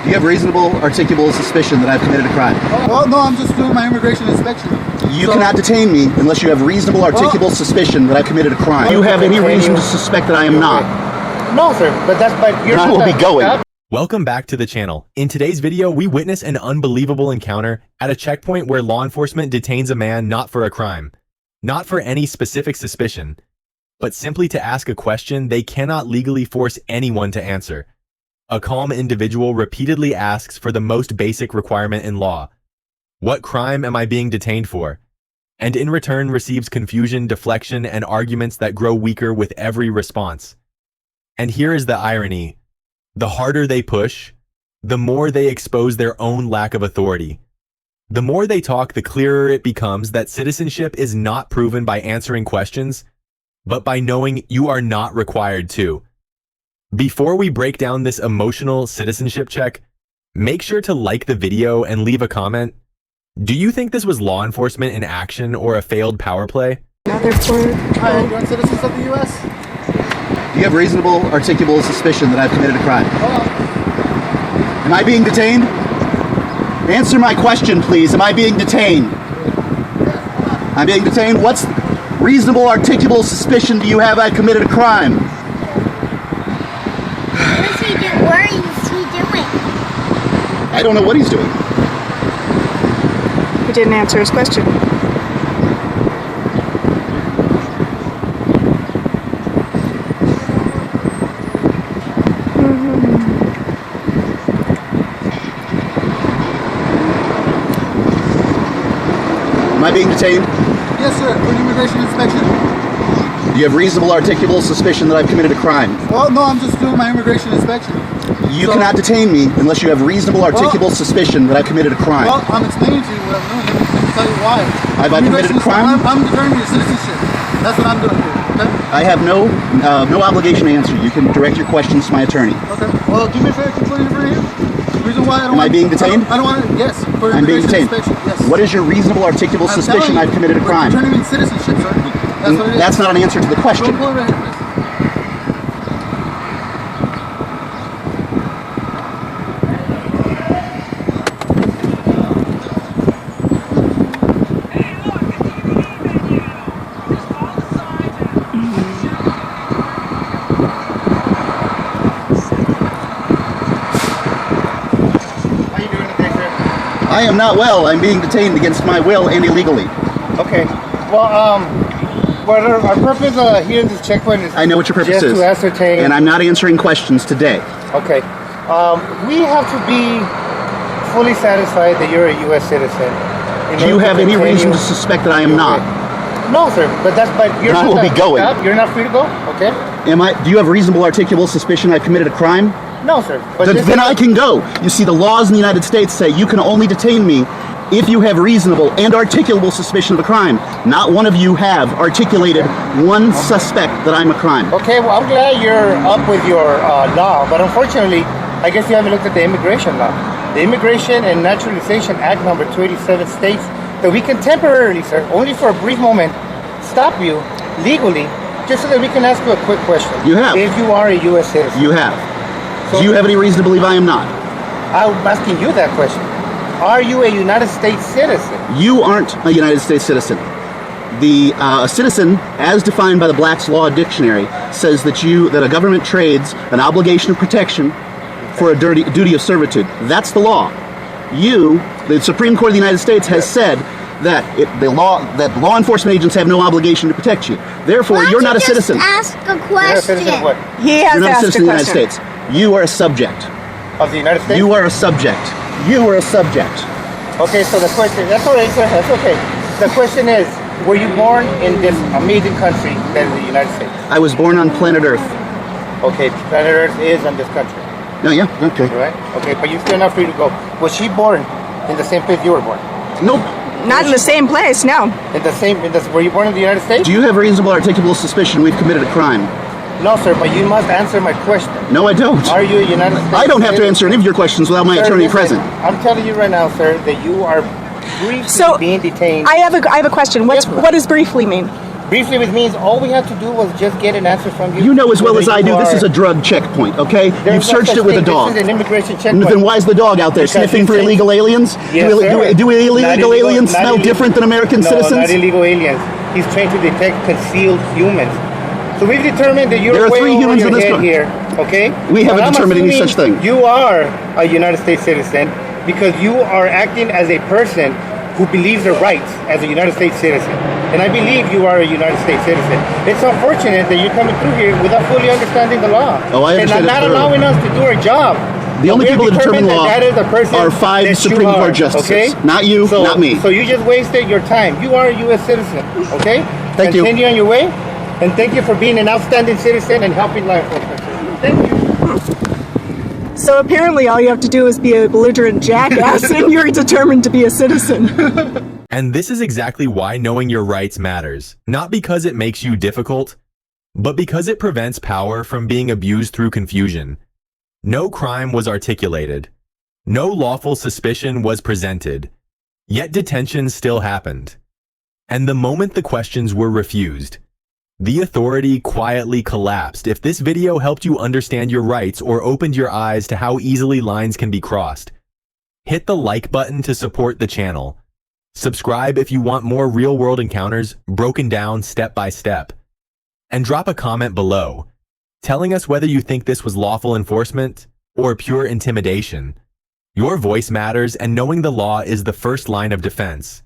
Do you have reasonable, articulable suspicion that I've committed a crime? Well, no, I'm just doing my immigration inspection. You cannot detain me unless you have reasonable, articulable suspicion that I've committed a crime. Do you have any reason to suspect that I am not? No, sir, but you're I will be going. Welcome back to the channel. In today's video, we witness an unbelievable encounter at a checkpoint where law enforcement detains a man not for a crime, not for any specific suspicion, but simply to ask a question they cannot legally force anyone to answer. A calm individual repeatedly asks for the most basic requirement in law. What crime am I being detained for? And in return receives confusion, deflection, and arguments that grow weaker with every response. And here is the irony. The harder they push, the more they expose their own lack of authority. The more they talk, the clearer it becomes that citizenship is not proven by answering questions, but by knowing you are not required to. Before we break down this emotional citizenship check, make sure to like the video and leave a comment. Do you think this was law enforcement in action or a failed power play? Hi, you're citizens of the U.S.? Do you have reasonable, articulable suspicion that I've committed a crime? Am I being detained? Answer my question, please. Am I being detained? I'm being detained? What's reasonable, articulable suspicion do you have I've committed a crime? What is he doing? I don't know what he's doing. He didn't answer his question. Am I being detained? Yes, sir. For an immigration inspection. Do you have reasonable, articulable suspicion that I've committed a crime? Well, no, I'm just doing my immigration inspection. You cannot detain me unless you have reasonable, articulable suspicion that I've committed a crime. Well, I'm explaining to you what I'm doing. Let me tell you why. Have I committed a crime? I'm determining your citizenship. That's what I'm doing here. Okay? I have no obligation to answer. You can direct your questions to my attorney. Okay. Well, do me a favor. Can you put it in front of you? The reason why I don't Am I being detained? I don't want to. Yes. For I'm being immigration detained. inspection. Yes. What is your reasonable, articulable suspicion I've committed a crime? We're determining citizenship, sir. That's what it is. That's not an answer to the question. Go pull it right here, please. I am not well. I'm being detained against my will and illegally. Okay. Well, our purpose here in this checkpoint is I know what your purpose just is. to ascertain. And I'm not answering questions today. Okay. We have to be fully satisfied that you're a U.S. citizen. Do you have any reason to suspect that I am not? No, sir. But you're I will be going. You're not free to go. Okay. Do you have reasonable, articulable suspicion I've committed a crime? No, sir. But Then I can go. You see, the laws in the United States say you can only detain me if you have reasonable and articulable suspicion of a crime. Not one of you have articulated one suspect that I'm a crime. Okay, well, I'm glad you're up with your law, but unfortunately, I guess you haven't looked at the immigration law. The Immigration and Naturalization Act number 287 states that we can temporarily, sir, only for a brief moment, stop you legally just so that we can ask you a quick question. You have. If you are a U.S. citizen. You have. So, Do you have any reason to believe I am not? I'm asking you that question. Are you a United States citizen? You aren't a United States citizen. A citizen, as defined by the Black's Law Dictionary, says that a government trades an obligation of protection for a duty of servitude. That's the law. The Supreme Court of the United States has said that law enforcement agents have no obligation to protect you. Therefore, you're not a citizen. Ask a You're a question. citizen of what? He has You're to not a ask citizen a of the United question. States. You are a subject. Of the United States? You are a subject. You are a subject. Okay, so the question, that's all right, sir, that's okay. The question is, were you born in this amazing country that is the United States? I was born on planet Earth. Okay, planet Earth is on this country, No, yeah, okay. right? Okay, but you're still not free to go. Was she born in the same place you were born? Nope. Not in the same place, no. Were you born in the United States? Do you have reasonable, articulable suspicion we've committed a crime? No, sir, but you must answer my question. No, I don't. Are you a United States I don't have to citizen? answer any of your questions without my Sir, attorney listen, present. I'm telling you right now, sir, that you are briefly So, being detained. I have a question. What does briefly mean? Briefly, it means all we had to do was just get an answer from you. You know as well whether as I you do, this are- is a drug checkpoint, okay? There's You've no searched such it with a thing. dog. This is an immigration checkpoint. Then why is the dog out there Because sniffing it for takes- illegal aliens? Yes, do, sir. do illegal Not illegal- aliens not smell illegal- different than American No, citizens? not illegal aliens. He's trained to detect concealed humans. So we've determined that you're There are way 3 over humans your in this head car. here, okay? We haven't But I'm determined any assuming such thing. You are a United States citizen because you are acting as a person who believes their rights as a United States citizen. And I believe you are a United States citizen. It's unfortunate that you're coming through here without fully understanding the law. Oh, I understand And it not thoroughly. allowing us to do our job. The only We have people that determine determined law that is the person are 5 that you Supreme are, Court justices. okay? Not you, So- not me. So you just wasted your time. You are a U.S. citizen, okay? Thank you. Continue on your way. And thank you for being an outstanding citizen and helping law enforcement. Thank you. So apparently all you have to do is be a belligerent jackass and you're determined to be a citizen. And this is exactly why knowing your rights matters. Not because it makes you difficult, but because it prevents power from being abused through confusion. No crime was articulated. No lawful suspicion was presented. Yet detention still happened. And the moment the questions were refused, the authority quietly collapsed. If this video helped you understand your rights or opened your eyes to how easily lines can be crossed, hit the like button to support the channel. Subscribe if you want more real-world encounters broken down step by step. And drop a comment below, telling us whether you think this was lawful enforcement or pure intimidation. Your voice matters, and knowing the law is the first line of defense.